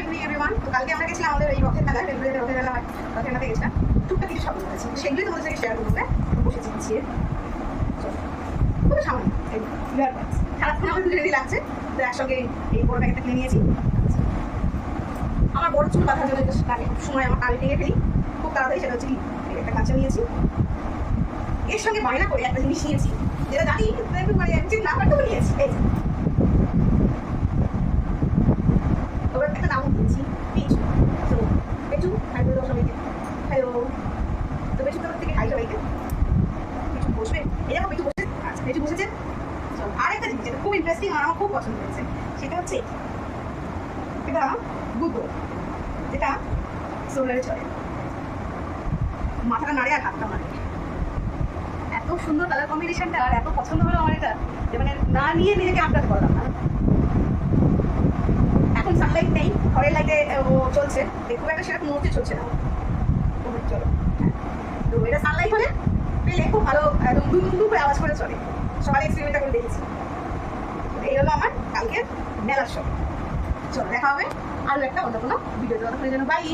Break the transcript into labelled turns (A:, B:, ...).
A: Evening everyone. তো কালকে আমরা গেছিলাম আমাদের এই রথের মেলায়, বেলগুড়িয়াতে রথের মেলা হয়, রথের মেলাতে গেছিলাম। টুকটাক কিছু শপিং করেছি, সেগুলোই তোমাদের সাথে শেয়ার করবো। বসেছি গুছিয়ে, খুবই সামান্য সারাক্ষণ আমার রেডি লাগছে। তো একসঙ্গে এই বড় প্যাকেটটা কিনে নিয়েছি। আমার বড় চুল বাঁধার জন্য লাগে সময় আমার কালে টেনে ফেলি খুব তাড়াতাড়ি, সেটা হচ্ছে একটা কাঁচা নিয়েছি। এর সঙ্গে বায়না করে একটা জিনিস নিয়েছি, যেটা জানি একটু মানে ঠিক না পারতেও নিয়েছি। এই তবে একটা নাম দিয়েছি পেঁচু। তো পেঁচু হাই করে দাও সবাইকে, হ্যালো। তো পেঁচু তরফ থেকে হাই সবাইকে। পেঁচু বসবে, এই দেখো পেঁচু বসে, আচ্ছা পেঁচু বসেছে। আর একটা জিনিস যেটা খুব ইন্টারেস্টিং আর আমার খুব পছন্দ হয়েছে, সেটা হচ্ছে এটা গুগল, যেটা সোলারে চলে, মাথাটা নাড়ে আর হাতটা নাড়ে। এত সুন্দর কালার কম্বিনেশনটা আর এত পছন্দ হলো আমার এটা, যে মানে না নিয়ে নিজেকে আটকাতে পারলাম না। এখন সানলাইট নেই, ঘরের লাইটে ও চলছে, খুব একটা সেরকম মধ্যে চলছে না। চলো, তো এটা সানলাইট হলে পেলে খুব ভালো, একদম দু দু করে আওয়াজ করে চলে। সবাই এক্সপেরিমেন্টটা করে দেখেছি। এই হলো আমার কালকের মেলার শো। চলো দেখা হবে আরও একটা অন্য কোনো ভিডিও। ততক্ষণের জন্য বাই।